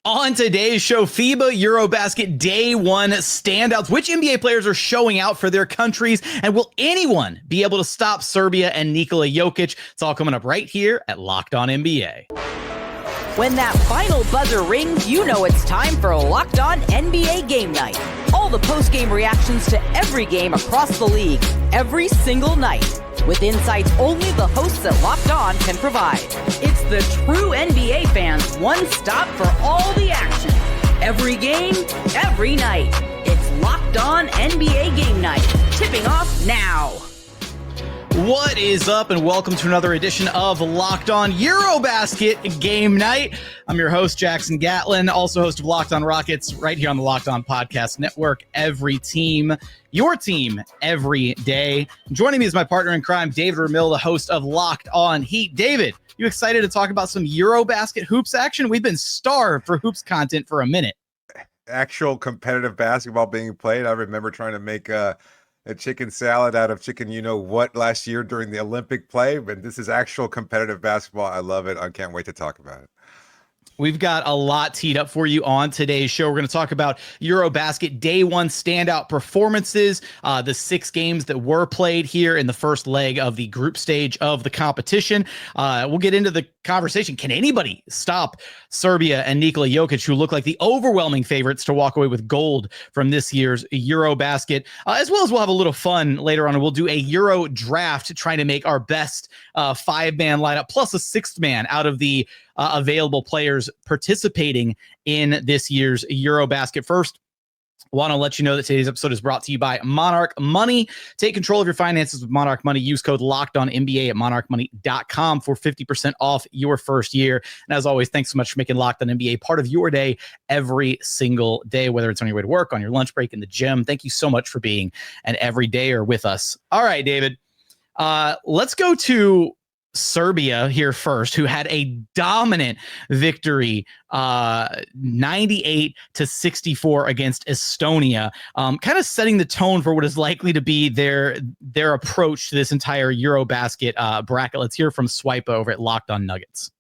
On today's show, FIBA EuroBasket Day 1 standouts. Which NBA players are showing out for their countries? And will anyone be able to stop Serbia and Nikola Jokic? It's all coming up right here at Locked On NBA. When that final buzzer rings, you know it's time for Locked On NBA Game Night. All the post-game reactions to every game across the league, every single night, with insights only the hosts at Locked On can provide. It's the true NBA fans' one stop for all the action. Every game, every night. It's Locked On NBA Game Night. Tipping off now. What is up, and welcome to another edition of Locked On EuroBasket Game Night. I'm your host, Jackson Gatlin, also host of Locked On Rockets, right here on the Locked On Podcast Network. Every team, your team, every day. Joining me is my partner in crime, David Ramil, the host of Locked On Heat. David, you excited to talk about some EuroBasket hoops action? We've been starved for hoops content for a minute. Actual competitive basketball being played. I remember trying to make a chicken salad out of chicken you-know-what last year during the Olympic play, but this is actual competitive basketball. I love it. I can't wait to talk about it. We've got a lot teed up for you on today's show. We're going to talk about EuroBasket Day 1 standout performances, the 6 games that were played here in the first leg of the group stage of the competition. We'll get into the conversation. Can anybody stop Serbia and Nikola Jokic, who look like the overwhelming favorites to walk away with gold from this year's EuroBasket? As well as we'll have a little fun later on. We'll do a Euro draft trying to make our best 5-man lineup plus a 6th man out of the available players participating in this year's EuroBasket. First, want to let you know that today's episode is brought to you by Monarch Money. Take control of your finances with Monarch Money. Use code LOCKEDONNBA at monarchmoney.com for 50% off your first year. And as always, thanks so much for making Locked On NBA part of your day every single day, whether it's on your way to work, on your lunch break, in the gym. Thank you so much for being an everydayer with us. All right, David, let's go to Serbia here first, who had a dominant victory, 98-64 against Estonia, kind of setting the tone for what is likely to be their approach to this entire EuroBasket bracket. Let's hear from Swipa over at Locked On Nuggets.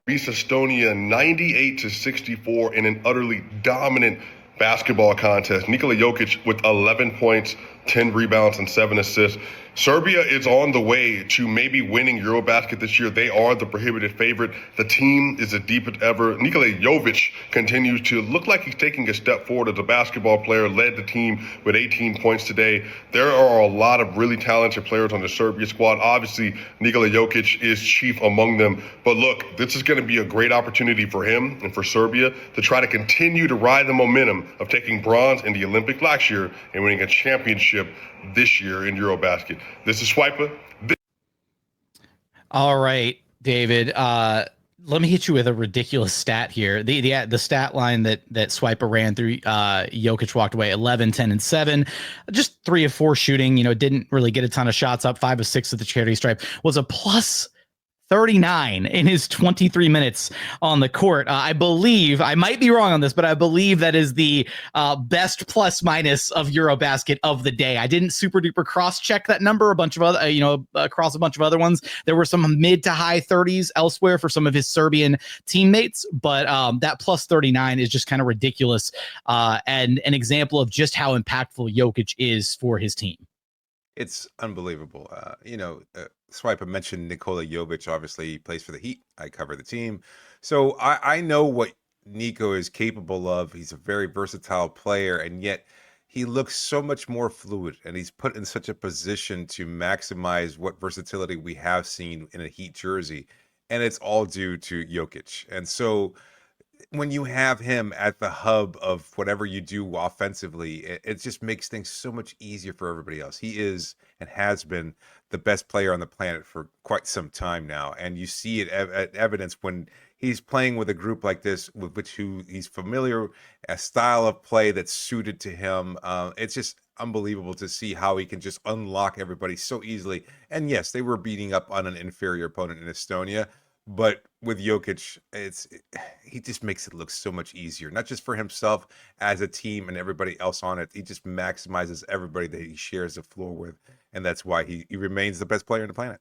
Beats Estonia 98-64 in an utterly dominant basketball contest. Nikola Jokic with 11 points, 10 rebounds, and 7 assists. Serbia is on the way to maybe winning EuroBasket this year. They are the prohibited favorite. The team is as deep as ever. Nikola Jokic continues to look like he's taking a step forward as a basketball player, led the team with 18 points today. There are a lot of really talented players on the Serbia squad. Obviously, Nikola Jokic is chief among them. But look, this is going to be a great opportunity for him and for Serbia to try to continue to ride the momentum of taking bronze in the Olympics last year and winning a championship this year in EuroBasket. This is Swipa. All right, David. Let me hit you with a ridiculous stat here. The stat line that Swipa ran through, Jokic walked away 11, 10, and 7. Just 3 of 4 shooting, didn't really get a ton of shots up. 5 of 6 at the charity stripe. Was a plus 39 in his 23 minutes on the court. I believe, I might be wrong on this, but I believe that is the best plus minus of EuroBasket of the day. I didn't super duper cross check that number. A bunch of other, across a bunch of other ones. There were some mid to high 30s elsewhere for some of his Serbian teammates, but that plus 39 is just kind of ridiculous and an example of just how impactful Jokic is for his team. It's unbelievable. Swipa mentioned Nikola Jokic. Obviously, he plays for the Heat. I cover the team. So I know what Nico is capable of. He's a very versatile player, and yet he looks so much more fluid, and he's put in such a position to maximize what versatility we have seen in a Heat jersey, and it's all due to Jokic. And so when you have him at the hub of whatever you do offensively, it just makes things so much easier for everybody else. He is and has been the best player on the planet for quite some time now. And you see it at evidence when he's playing with a group like this, with who he's familiar, a style of play that's suited to him. It's just unbelievable to see how he can just unlock everybody so easily. And yes, they were beating up on an inferior opponent in Estonia, but with Jokic, he just makes it look so much easier, not just for himself as a team and everybody else on it. He just maximizes everybody that he shares the floor with, and that's why he remains the best player on the planet.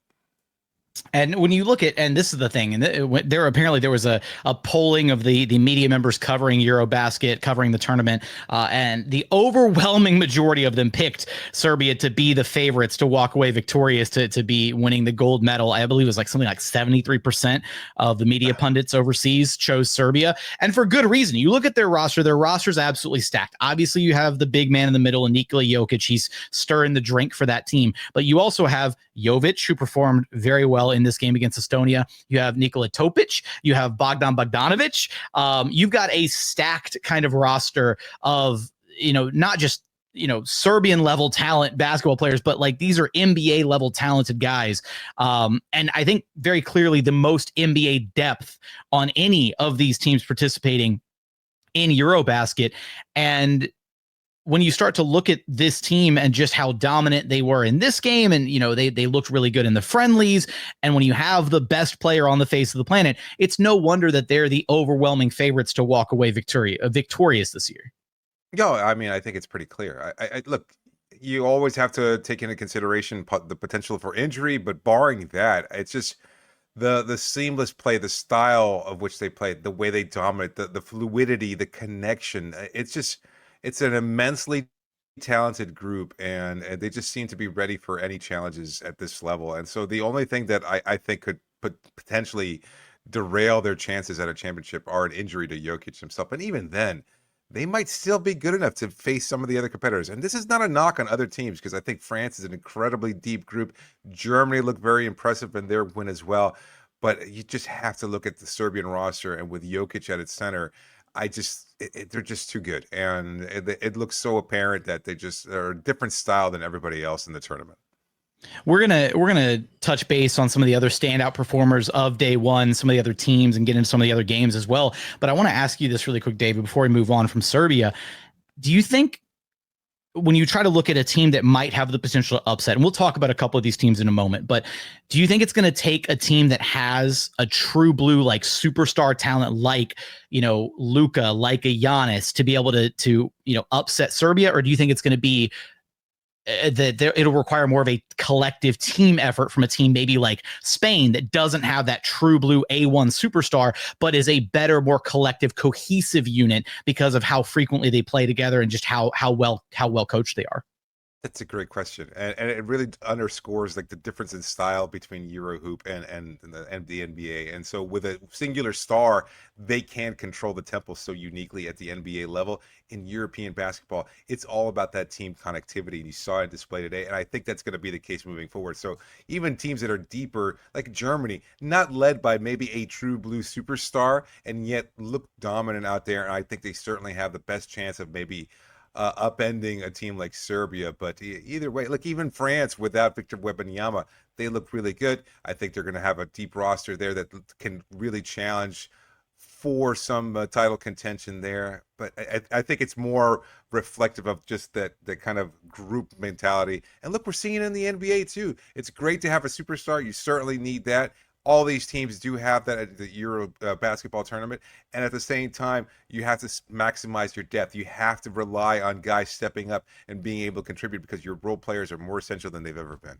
And when you look at, and this is the thing, and there was a polling of the media members covering EuroBasket, covering the tournament, and the overwhelming majority of them picked Serbia to be the favorites to walk away victorious, to be winning the gold medal. I believe it was like something like 73% of the media pundits overseas chose Serbia, and for good reason. You look at their roster's absolutely stacked. Obviously, you have the big man in the middle, Nikola Jokic. He's stirring the drink for that team, but you also have Jovic, who performed very well in this game against Estonia. You have Nikola Topic. You have Bogdan Bogdanovic. You've got a stacked kind of roster of, not just, Serbian level talent basketball players, but like these are NBA level talented guys. And I think very clearly the most NBA depth on any of these teams participating in EuroBasket. And when you start to look at this team and just how dominant they were in this game, and they looked really good in the friendlies, and when you have the best player on the face of the planet, it's no wonder that they're the overwhelming favorites to walk away victorious this year. No, I mean, I think it's pretty clear. I look, you always have to take into consideration the potential for injury, but barring that, it's just the seamless play, the style of which they play, the way they dominate, the fluidity, the connection. It's an immensely talented group, and they just seem to be ready for any challenges at this level. And so the only thing that I think could potentially derail their chances at a championship are an injury to Jokic himself. And even then, they might still be good enough to face some of the other competitors. And this is not a knock on other teams, because I think France is an incredibly deep group. Germany looked very impressive in their win as well. But you just have to look at the Serbian roster, and with Jokic at its center, they're just too good, and it looks so apparent that they just are a different style than everybody else in the tournament. We're gonna touch base on some of the other standout performers of day one, some of the other teams, and get into some of the other games as well. But I want to ask you this really quick, David, before we move on from Serbia. Do you think, when you try to look at a team that might have the potential to upset, and we'll talk about a couple of these teams in a moment, but do you think it's going to take a team that has a true blue, like superstar talent, like, Luka, like a Giannis, to be able to upset Serbia? Or do you think it's going to be that it'll require more of a collective team effort from a team maybe like Spain, that doesn't have that true blue A1 superstar, but is a better, more collective, cohesive unit because of how frequently they play together and just how well coached they are? That's a great question, and it really underscores like the difference in style between Eurohoop and the NBA. And so with a singular star, they can control the tempo so uniquely at the NBA level. In European basketball, it's all about that team connectivity, and you saw it displayed today. And I think that's going to be the case moving forward. So even teams that are deeper, like Germany, not led by maybe a true blue superstar, and yet look dominant out there. And I think they certainly have the best chance of maybe upending a team like Serbia. But either way, look, even France without Victor Wembanyama, they look really good. I think they're going to have a deep roster there that can really challenge for some title contention there. But I think it's more reflective of just that kind of group mentality. And look, we're seeing it in the NBA too. It's great to have a superstar. You certainly need that. All these teams do have that at the Euro basketball tournament. And at the same time, you have to maximize your depth. You have to rely on guys stepping up and being able to contribute, because your role players are more essential than they've ever been.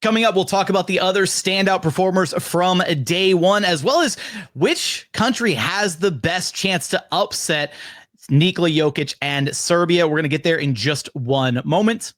Coming up, we'll talk about the other standout performers from day one, as well as which country has the best chance to upset Nikola Jokic and Serbia. We're going to get there in just one moment.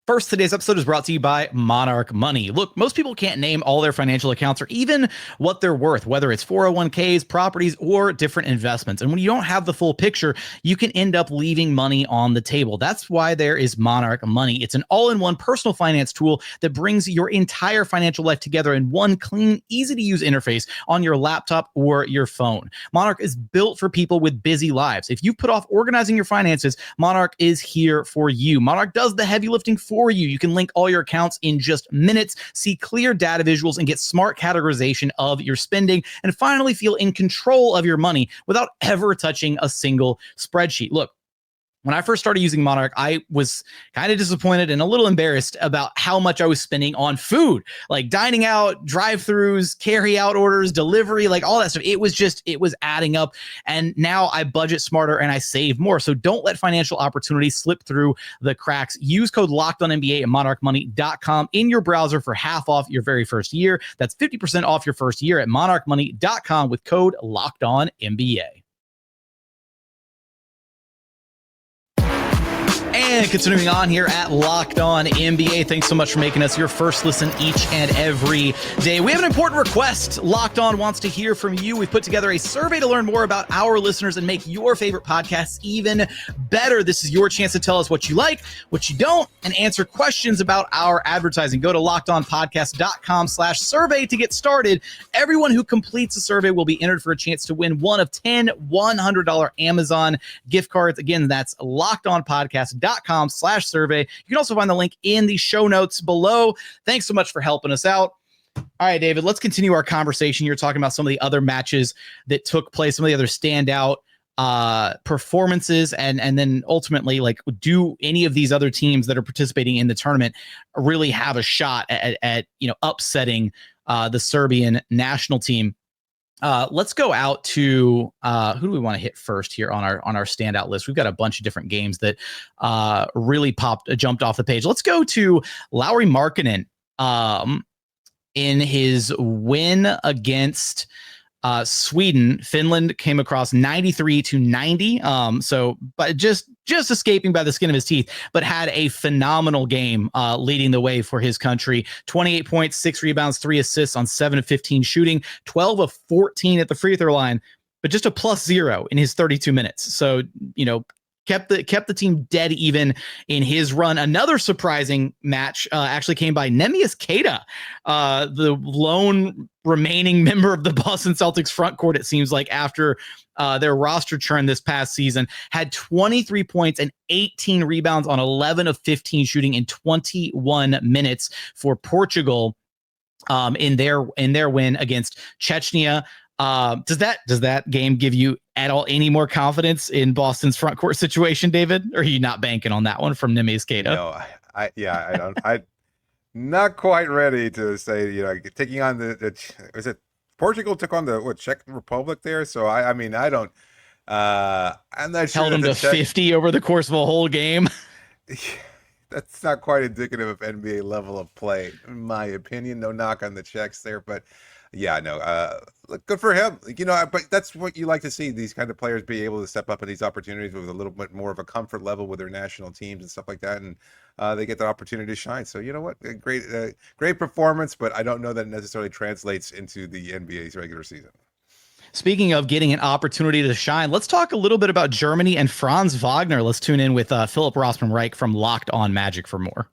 First, today's episode is brought to you by Monarch Money. Look, most people can't name all their financial accounts or even what they're worth, whether it's 401ks, properties, or different investments. And when you don't have the full picture, you can end up leaving money on the table. That's why there is Monarch Money. It's an all-in-one personal finance tool that brings your entire financial life together in one clean, easy-to-use interface on your laptop or your phone. Monarch is built for people with busy lives. If you've put off organizing your finances, Monarch is here for you. Monarch does the heavy lifting for you. You can link all your accounts in just minutes, see clear data visuals, and get smart categorization of your spending, and finally feel in control of your money without ever touching a single spreadsheet. Look, when I first started using Monarch, I was kind of disappointed and a little embarrassed about how much I was spending on food, like dining out, drive-thrus, carry out orders, delivery, like all that stuff. It was adding up. And now I budget smarter and I save more. So don't let financial opportunities slip through the cracks. Use code LOCKEDONNBA at monarchmoney.com in your browser for half off your very first year. That's 50% off your first year at monarchmoney.com with code LOCKEDONNBA. And continuing on here at Locked On NBA, thanks so much for making us your first listen each and every day. We have an important request. Locked On wants to hear from you. We've put together a survey to learn more about our listeners and make your favorite podcasts even better. This is your chance to tell us what you like, what you don't, and answer questions about our advertising. Go to lockedonpodcast.com/survey to get started. Everyone who completes the survey will be entered for a chance to win one of 10 $100 Amazon gift cards. Again, that's lockedonpodcast.com/survey. You can also find the link in the show notes below. Thanks so much for helping us out. All right, David, let's continue our conversation. You're talking about some of the other matches that took place, some of the other standout performances, and then ultimately, like, do any of these other teams that are participating in the tournament really have a shot at upsetting the Serbian national team? Let's go out to who do we want to hit first here on our standout list? We've got a bunch of different games that really jumped off the page. Let's go to Lauri Markkanen in his win against Sweden. Finland came across 93-90. But just escaping by the skin of his teeth, but had a phenomenal game leading the way for his country. 28 points, 6 rebounds, 3 assists on 7 of 15 shooting, 12 of 14 at the free throw line, but just a +0 in his 32 minutes. So, kept the team dead even in his run. Another surprising match actually came by Neemias Queta, the lone remaining member of the Boston Celtics front court, it seems like, after their roster churn this past season, had 23 points and 18 rebounds on 11 of 15 shooting in 21 minutes for Portugal in their win against Chechnya. Does that game give you at all any more confidence in Boston's front court situation, David? Or are you not banking on that one from Neemias Queta? No, I don't. I'm not quite ready to say, taking on was it Portugal took on the Czech Republic there? So I'm not sure. Held them to 50 over the course of a whole game. That's not quite indicative of NBA level of play, in my opinion. No knock on the Czechs there, but yeah, no, good for him. But that's what you like to see, these kind of players be able to step up in these opportunities with a little bit more of a comfort level with their national teams and stuff like that, and they get the opportunity to shine. So you know what, great performance, but I don't know that it necessarily translates into the NBA's regular season. Speaking of getting an opportunity to shine, let's talk a little bit about Germany and Franz Wagner. Let's tune in with Philip Rossman-Reich from Locked On Magic for more.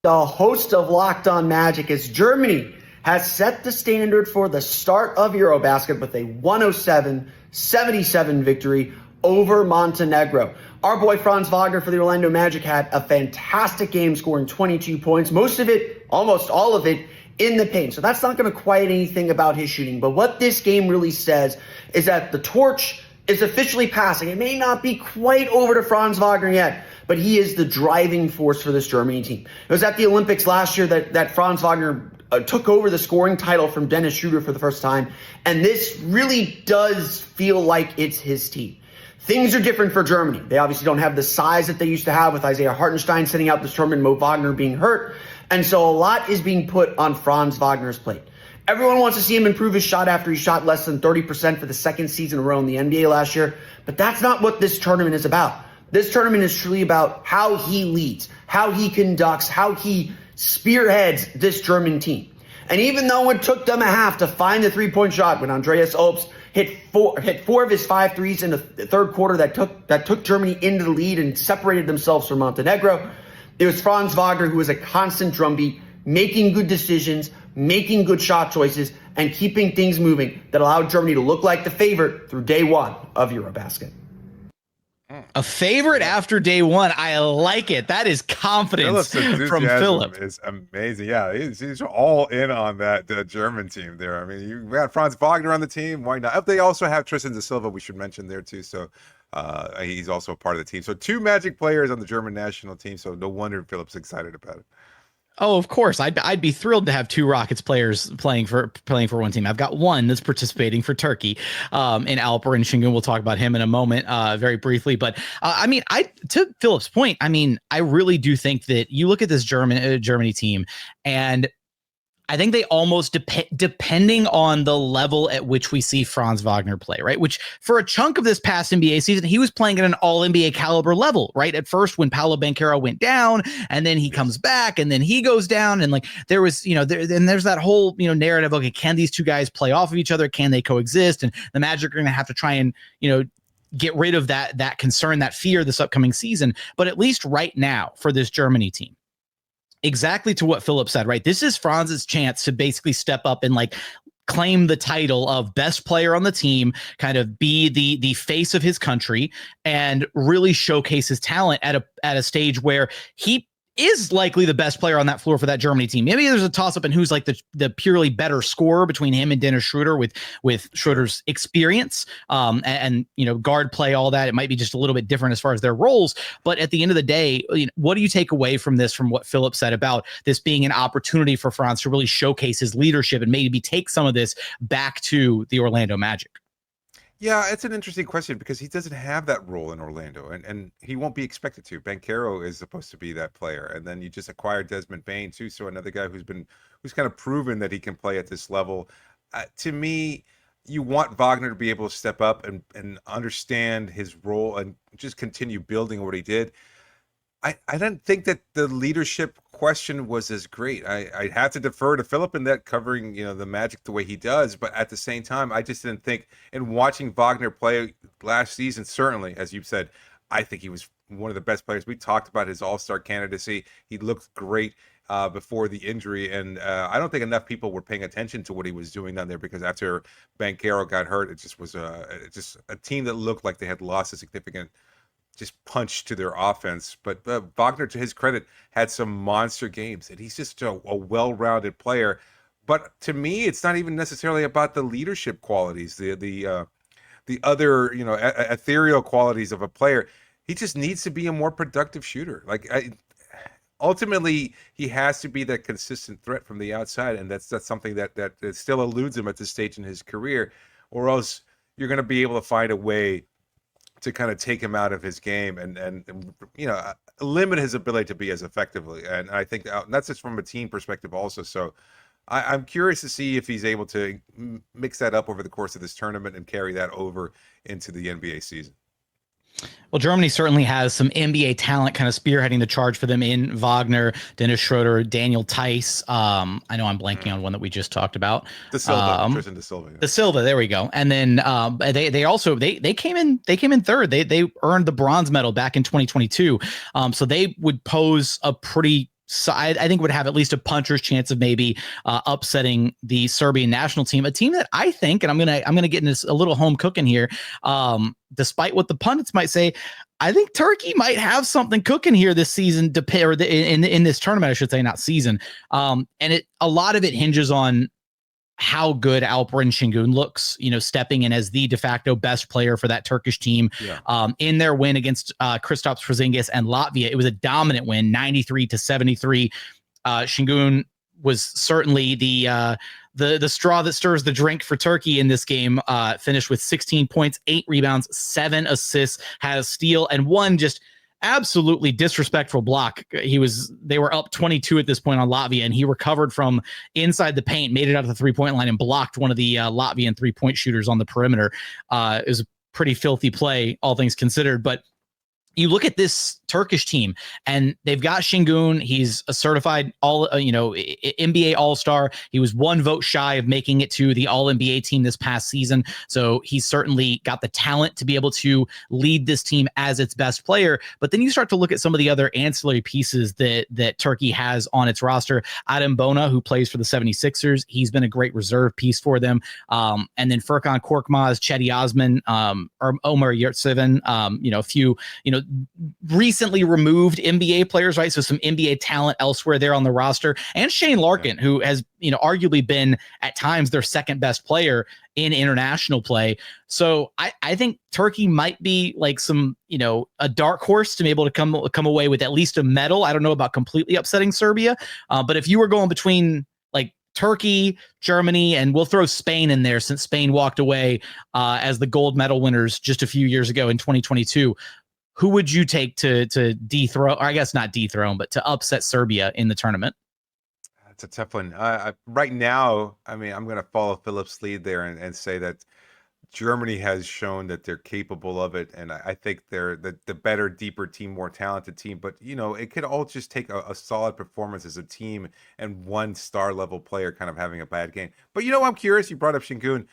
The host of Locked On Magic is Germany has set the standard for the start of EuroBasket with a 107-77 victory over Montenegro. Our boy Franz Wagner for the Orlando Magic had a fantastic game, scoring 22 points, most of it, almost all of it, in the paint. So that's not going to quiet anything about his shooting. But what this game really says is that the torch is officially passing. It may not be quite over to Franz Wagner yet, but he is the driving force for this Germany team. It was at the Olympics last year that Franz Wagner took over the scoring title from Dennis Schroeder for the first time, and this really does feel like it's his team. Things are different for Germany. They obviously don't have the size that they used to have with Isaiah Hartenstein sitting out this tournament, Mo Wagner being hurt, and so a lot is being put on Franz Wagner's plate. Everyone wants to see him improve his shot after he shot less than 30% for the second season in a row in the NBA last year, but that's not what this tournament is about. This tournament is truly about how he leads, how he conducts, how he spearheads this German team. And even though it took them a half to find the three-point shot when Andreas Obst hit four of his 5 threes in the third quarter that took Germany into the lead and separated themselves from Montenegro, it was Franz Wagner who was a constant drumbeat, making good decisions, making good shot choices, and keeping things moving that allowed Germany to look like the favorite through day one of EuroBasket. A favorite after day one. I like it. That is confidence from Philip. Is amazing. Yeah, he's all in on that German team there. I mean, you got Franz Wagner on the team. Why not? They also have Tristan da Silva, we should mention there too. So he's also a part of the team. So 2 Magic players on the German national team. So no wonder Philip's excited about it. Oh, of course. I'd be thrilled to have 2 Rockets players playing for one team. I've got one that's participating for Turkey, in Alperen Sengun. We'll talk about him in a moment, very briefly. But I mean, to Philip's point, I mean, I really do think that you look at this Germany team, and I think they almost depending on the level at which we see Franz Wagner play, right? Which for a chunk of this past NBA season, he was playing at an all NBA caliber level, right? At first when Paolo Banchero went down, and then he comes back, and then he goes down, and like there was, there's that whole, narrative. Okay, can these 2 guys play off of each other? Can they coexist? And the Magic are going to have to try and, get rid of that concern, that fear this upcoming season. But at least right now for this Germany team, exactly to what Philip said, right? This is Franz's chance to basically step up and like claim the title of best player on the team, kind of be the face of his country, and really showcase his talent at a stage where he is likely the best player on that floor for that Germany team. Maybe there's a toss-up in who's like the purely better scorer between him and Dennis Schroeder with Schroeder's experience and guard play, all that. It might be just a little bit different as far as their roles. But at the end of the day, what do you take away from this, from what Philip said about this being an opportunity for Franz to really showcase his leadership and maybe take some of this back to the Orlando Magic? Yeah, it's an interesting question because he doesn't have that role in Orlando, and he won't be expected to. Banchero is supposed to be that player, and then you just acquired Desmond Bane too, so another guy who's kind of proven that he can play at this level. To me, you want Wagner to be able to step up and understand his role and just continue building what he did. I didn't think that the leadership question was as great. I had to defer to Philip in that, covering the Magic the way he does, but at the same time, I just didn't think. In watching Wagner play last season, certainly, as you said, I think he was one of the best players. We talked about his All-Star candidacy. He looked great before the injury, and I don't think enough people were paying attention to what he was doing down there, because after Banchero got hurt, it just was just a team that looked like they had lost a significant just punch to their offense. But Wagner, to his credit, had some monster games, and he's just a well-rounded player. But to me, it's not even necessarily about the leadership qualities, the other ethereal qualities of a player. He just needs to be a more productive shooter. Ultimately, he has to be that consistent threat from the outside, and that's something that still eludes him at this stage in his career, or else you're going to be able to find a way to kind of take him out of his game and limit his ability to be as effectively. And I think that's just from a team perspective also. So I'm curious to see if he's able to mix that up over the course of this tournament and carry that over into the NBA season. Well, Germany certainly has some NBA talent kind of spearheading the charge for them in Wagner, Dennis Schroeder, Daniel Tice. I know I'm blanking on one that we just talked about. Tristan da Silva. Yeah. Da Silva, there we go. And then they also came in third. They earned the bronze medal back in 2022. So they would pose a pretty, I think would have at least a puncher's chance of maybe upsetting the Serbian national team, a team that I think, and I'm gonna get into a little home cooking here, despite what the pundits might say, I think Turkey might have something cooking here this season, in this tournament, I should say, not season. And a lot of it hinges on how good Alperen Sengun looks, stepping in as the de facto best player for that Turkish team. Yeah. In their win against Kristaps Porzingis and Latvia, it was a dominant win, 93-73. Sengun was certainly the straw that stirs the drink for Turkey in this game. Finished with 16 points, 8 rebounds, 7 assists, had a steal, and one just absolutely disrespectful block. They were up 22 at this point on Latvia, and he recovered from inside the paint, made it out of the 3-point line, and blocked one of the Latvian 3-point shooters on the perimeter. It was a pretty filthy play, all things considered. But you look at this Turkish team and they've got Sengun. He's a certified NBA All-Star. He was one vote shy of making it to the All-NBA team this past season. So he's certainly got the talent to be able to lead this team as its best player. But then you start to look at some of the other ancillary pieces that Turkey has on its roster. Adem Bona, who plays for the 76ers, he's been a great reserve piece for them. And then Furkan Korkmaz, Cedi Osman, Omar Yurtseven, a few, recently removed NBA players, right? So some NBA talent elsewhere there on the roster, and Shane Larkin, who has, arguably been at times their second best player in international play. So I think Turkey might be like some, a dark horse to be able to come away with at least a medal. I don't know about completely upsetting Serbia, but if you were going between like Turkey, Germany, and we'll throw Spain in there since Spain walked away as the gold medal winners just a few years ago in 2022. Who would you take to dethrone, or I guess not dethrone, but to upset Serbia in the tournament? That's a tough one. Right now, I'm going to follow Philip's lead there and say that Germany has shown that they're capable of it, and I think they're the better, deeper team, more talented team. But it could all just take a solid performance as a team and one star-level player kind of having a bad game. But I'm curious. You brought up Sengun.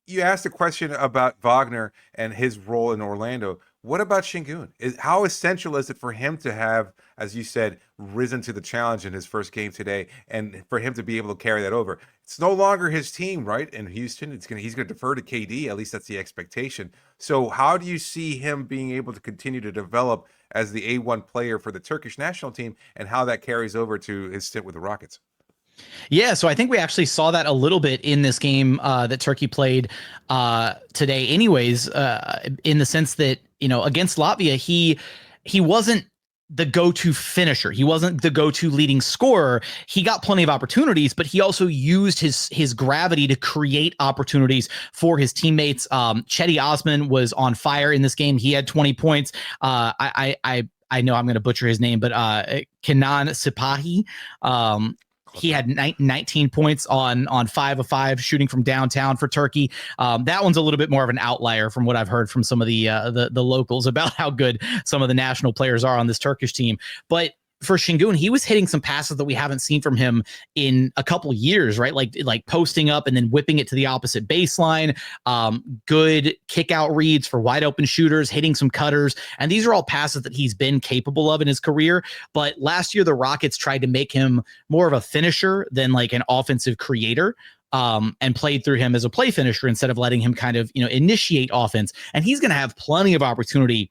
You asked a question about Wagner and his role in Orlando. What about Sengun? How essential is it for him to have, as you said, risen to the challenge in his first game today, and for him to be able to carry that over? It's no longer his team, right? In Houston, he's going to defer to KD. At least that's the expectation. So how do you see him being able to continue to develop as the A1 player for the Turkish national team, and how that carries over to his stint with the Rockets? Yeah, so I think we actually saw that a little bit in this game that Turkey played today anyways, in the sense that, against Latvia, he wasn't the go-to finisher. He wasn't the go-to leading scorer. He got plenty of opportunities, but he also used his gravity to create opportunities for his teammates. Cedi Osman was on fire in this game. He had 20 points. I know I'm going to butcher his name, but Kenan Sipahi, he had 19 points on 5 of 5 shooting from downtown for Turkey. That one's a little bit more of an outlier from what I've heard from some of the locals about how good some of the national players are on this Turkish team. But for Sengun, he was hitting some passes that we haven't seen from him in a couple years, right? Like posting up and then whipping it to the opposite baseline. Good kick out reads for wide open shooters, hitting some cutters. And these are all passes that he's been capable of in his career. But last year, the Rockets tried to make him more of a finisher than like an offensive creator. And played through him as a play finisher instead of letting him kind of, initiate offense. And he's going to have plenty of opportunity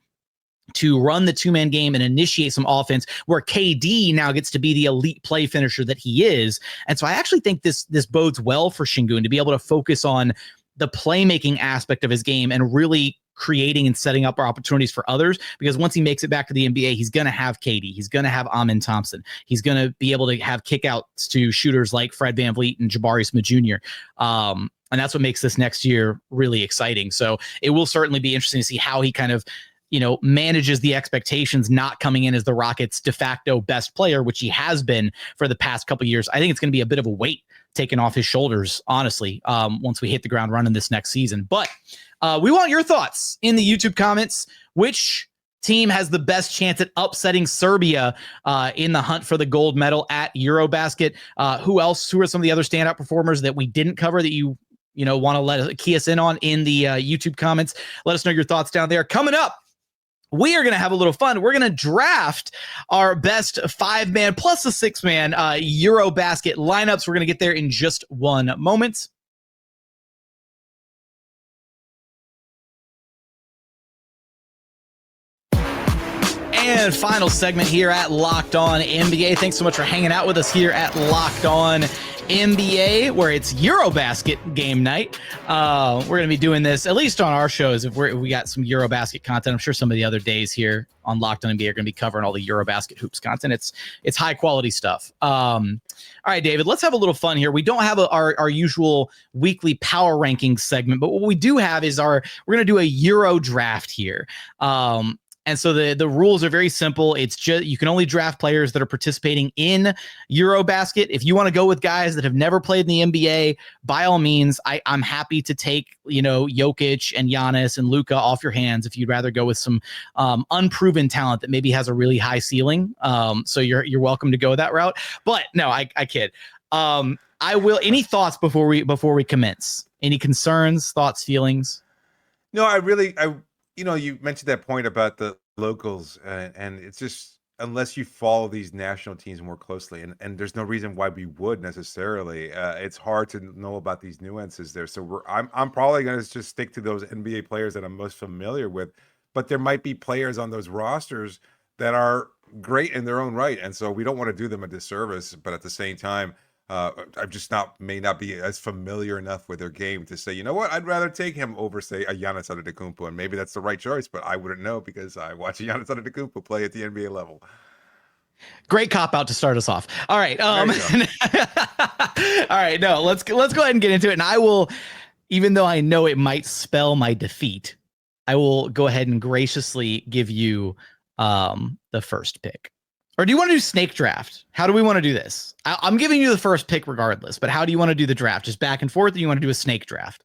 to run the two-man game and initiate some offense, where KD now gets to be the elite play finisher that he is. And so I actually think this bodes well for Sengun to be able to focus on the playmaking aspect of his game and really creating and setting up opportunities for others, because once he makes it back to the NBA, he's going to have KD. He's going to have Amin Thompson. He's going to be able to have kickouts to shooters like Fred VanVleet and Jabari Smith Jr. And that's what makes this next year really exciting. So it will certainly be interesting to see how he kind of manages the expectations, not coming in as the Rockets' de facto best player, which he has been for the past couple of years. I think it's going to be a bit of a weight taken off his shoulders, honestly, once we hit the ground running this next season. But we want your thoughts in the YouTube comments. Which team has the best chance at upsetting Serbia in the hunt for the gold medal at EuroBasket? Who are some of the other standout performers that we didn't cover that you want to key us in on in the YouTube comments? Let us know your thoughts down there. Coming up, we are going to have a little fun. We're going to draft our best 5-man plus a 6-man EuroBasket lineups. We're going to get there in just one moment. And final segment here at Locked On NBA. Thanks so much for hanging out with us here at Locked On NBA, where it's EuroBasket game night. We're going to be doing this, at least on our shows, if we got some EuroBasket content. I'm sure some of the other days here on Locked On NBA are going to be covering all the EuroBasket hoops content. It's high quality stuff. All right, David, let's have a little fun here. We don't have our usual weekly power rankings segment, but what we do have is we're going to do a Euro draft here. And so the rules are very simple. It's just you can only draft players that are participating in EuroBasket. If you want to go with guys that have never played in the NBA, by all means, I'm happy to take, Jokic and Giannis and Luka off your hands if you'd rather go with some unproven talent that maybe has a really high ceiling. So you're welcome to go that route. But no, I kid. I will. Any thoughts before we commence? Any concerns, thoughts, feelings? No, you mentioned that point about the locals, and it's just unless you follow these national teams more closely, and there's no reason why we would necessarily. It's hard to know about these nuances there. So I'm probably going to just stick to those NBA players that I'm most familiar with, but there might be players on those rosters that are great in their own right, and so we don't want to do them a disservice. But at the same time, I'm just may not be as familiar enough with their game to say, you know what, I'd rather take him over, say, a Giannis Antetokounmpo, and maybe that's the right choice, but I wouldn't know because I watch Giannis Antetokounmpo play at the NBA level. Great cop out to start us off. All right. All right. No, let's go ahead and get into it. And I will, even though I know it might spell my defeat, I will go ahead and graciously give you the first pick. Or do you want to do snake draft? How do we want to do this? I'm giving you the first pick regardless, but how do you want to do the draft? Just back and forth, or do you want to do a snake draft?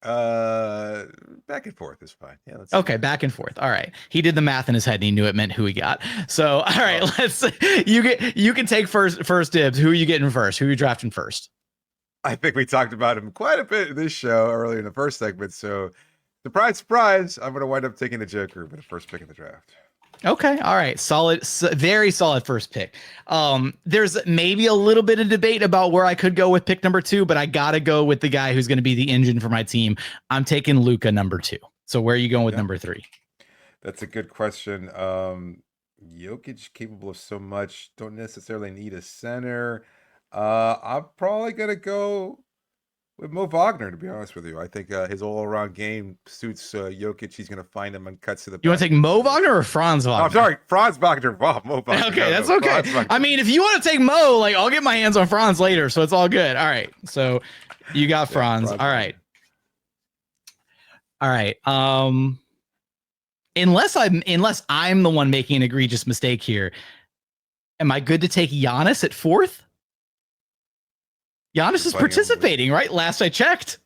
Back and forth is fine. Yeah. Okay, back and forth. All right. He did the math in his head and he knew it meant who he got. So, all right, you can take first dibs. Who are you getting first? Who are you drafting first? I think we talked about him quite a bit in this show earlier in the first segment. So, surprise, surprise, I'm going to wind up taking the Joker with the first pick in the draft. Okay. All right. Solid. Very solid first pick. There's maybe a little bit of debate about where I could go with pick number 2, but I got to go with the guy who's going to be the engine for my team. I'm taking Luka number 2. So where are you going with number 3? That's a good question. Jokic capable of so much. Don't necessarily need a center. I'm probably going to go with Mo Wagner, to be honest with you. I think his all-around game suits Jokic. He's going to find him and cuts to the back. You want to take Mo Wagner or Franz Wagner? I'm sorry, Franz Wagner. Mo Wagner. Okay, that's okay. I mean, if you want to take Mo, I'll get my hands on Franz later, so it's all good. All right, so you got Franz. All right. All right. Unless I'm the one making an egregious mistake here, am I good to take Giannis at 4th? Giannis is participating, right? Last I checked.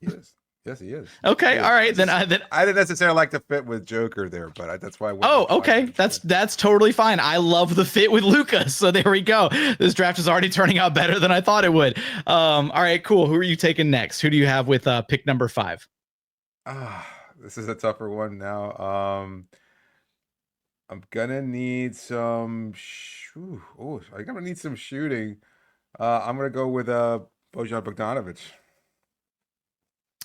Yes, he is. Okay, all right. Then I didn't necessarily like the fit with Joker there, but that's why. Okay. That's totally fine. I love the fit with Luka, so there we go. This draft is already turning out better than I thought it would. All right, cool. Who are you taking next? Who do you have with pick number 5? This is a tougher one now. I'm gonna need some. I'm gonna need some shooting. I'm gonna go with Bojan Bogdanovic.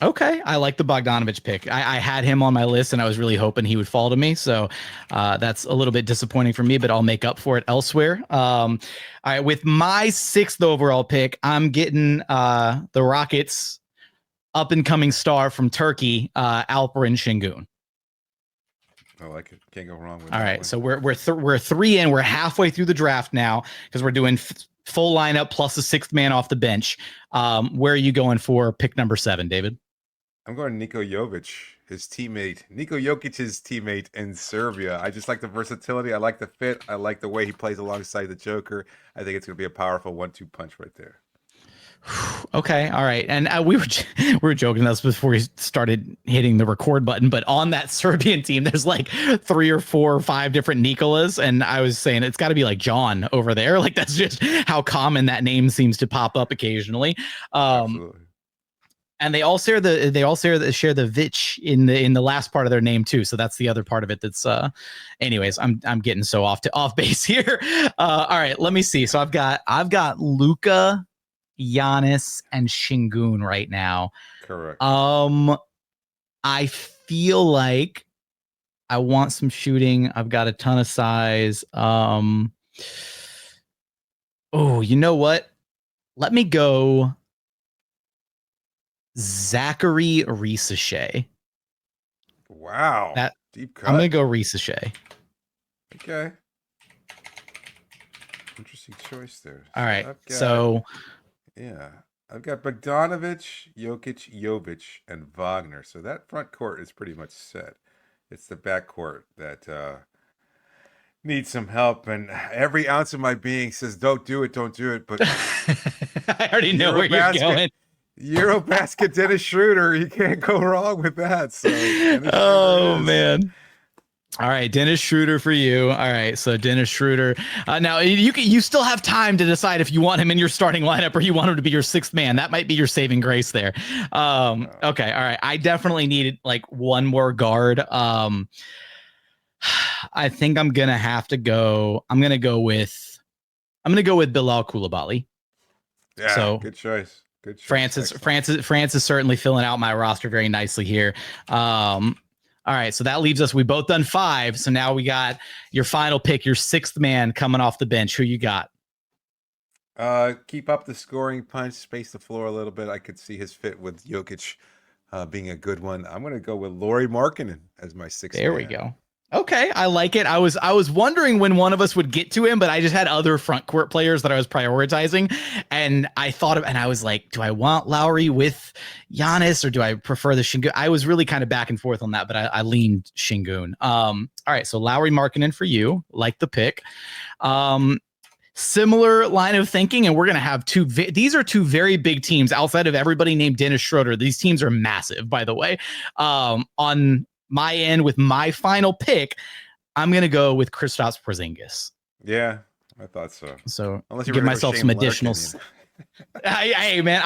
Okay, I like the Bogdanovic pick. I had him on my list, and I was really hoping he would fall to me. So that's a little bit disappointing for me, but I'll make up for it elsewhere. All right, with my 6th overall pick, I'm getting the Rockets' up-and-coming star from Turkey, Alperen Sengun. I like it. Can't go wrong with All right, so we're 3 in. We're halfway through the draft now because we're doing full lineup plus a 6th man off the bench. Where are you going for pick number 7, David? I'm going Nikola Jokic, his teammate. Nikola Jokic's teammate in Serbia. I just like the versatility. I like the fit. I like the way he plays alongside the Joker. I think it's going to be a powerful 1-2 punch right there. Okay, all right, and we were joking this before we started hitting the record button, but on that Serbian team, there's 3 or 4 or 5 different Nikolas, and I was saying it's got to be John over there. That's just how common that name seems to pop up occasionally. Absolutely. And they all share the Vich in the last part of their name too. So that's the other part of it. That's anyways, I'm getting so off base here. All right, let me see. So I've got Luka, Giannis, and Sengun right now. Correct. I feel like I want some shooting. I've got a ton of size. Oh, you know what? Let me go Zachary Risache. Wow. Deep cut. I'm going to go Risache. Okay. Interesting choice there. All right. I've got Bogdanovic, Jokic, and Wagner. So that front court is pretty much set. It's the back court that need some help, and every ounce of my being says, "Don't do it, don't do it." But I already know where you're going. EuroBasket, Dennis Schroeder, you can't go wrong with that. So, oh man. All right, Dennis Schroeder for you. All right, so Dennis Schroeder. Now you still have time to decide if you want him in your starting lineup or you want him to be your sixth man. That might be your saving grace there. Okay, all right. I definitely needed like one more guard. I think I'm gonna have to go. I'm gonna go with Bilal Coulibaly. Yeah, so good choice. Good France choice. is certainly filling out my roster very nicely here. All right, so that leaves us. We both done 5. So now we got your final pick, your sixth man coming off the bench. Who you got? Keep up the scoring punch, space the floor a little bit. I could see his fit with Jokic being a good one. I'm going to go with Lauri Markkanen as my sixth man. There we go. Okay, I like it. I was wondering when one of us would get to him, but I just had other front court players that I was prioritizing, and I was like, do I want Lauri with Giannis or do I prefer the Sengun? I was really kind of back and forth on that, but I leaned Sengun. All right, so Lauri Markkanen for you, like the pick. Similar line of thinking, and we're going to have these are two very big teams outside of everybody named Dennis Schroeder. These teams are massive, by the way. On my end with my final pick, I'm going to go with Kristaps Porzingis. Yeah, I thought so. So unless you give myself some additional. Hey, man,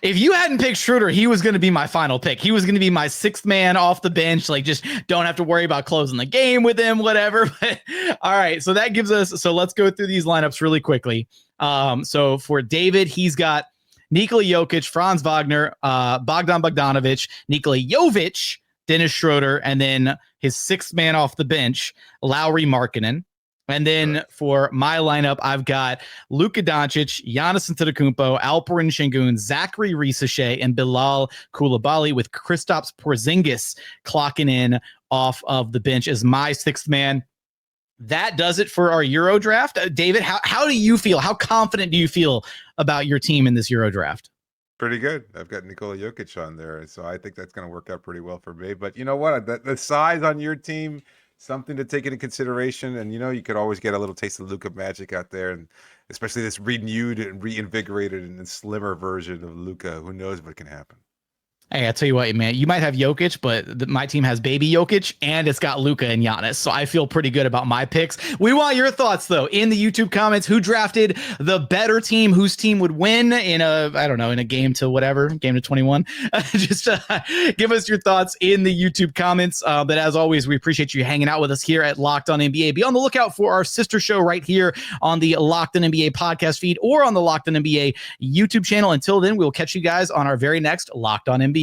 if you hadn't picked Schroeder, he was going to be my final pick. He was going to be my sixth man off the bench. Like, just don't have to worry about closing the game with him, whatever. But, all right, so that gives us. So let's go through these lineups really quickly. So for David, he's got Nikola Jokic, Franz Wagner, Bogdan Bogdanovic, Nikola Jovic, Dennis Schroeder, and then his sixth man off the bench, Lauri Markkanen. And then for my lineup, I've got Luka Doncic, Giannis Antetokounmpo, Alperen Sengun, Zachary Risachet, and Bilal Coulibaly, with Kristaps Porzingis clocking in off of the bench as my sixth man. That does it for our Euro draft. David, how do you feel? How confident do you feel about your team in this Euro draft? Pretty good. I've got Nikola Jokic on there, so I think that's going to work out pretty well for me. But you know what? The size on your team, something to take into consideration. And, you could always get a little taste of Luka magic out there, and especially this renewed and reinvigorated and slimmer version of Luka. Who knows what can happen? Hey, I tell you what, man, you might have Jokic, but my team has baby Jokic, and it's got Luka and Giannis. So I feel pretty good about my picks. We want your thoughts, though, in the YouTube comments. Who drafted the better team? Whose team would win in a game to whatever, game to 21? Just give us your thoughts in the YouTube comments. But as always, we appreciate you hanging out with us here at Locked On NBA. Be on the lookout for our sister show right here on the Locked On NBA podcast feed or on the Locked On NBA YouTube channel. Until then, we'll catch you guys on our very next Locked On NBA.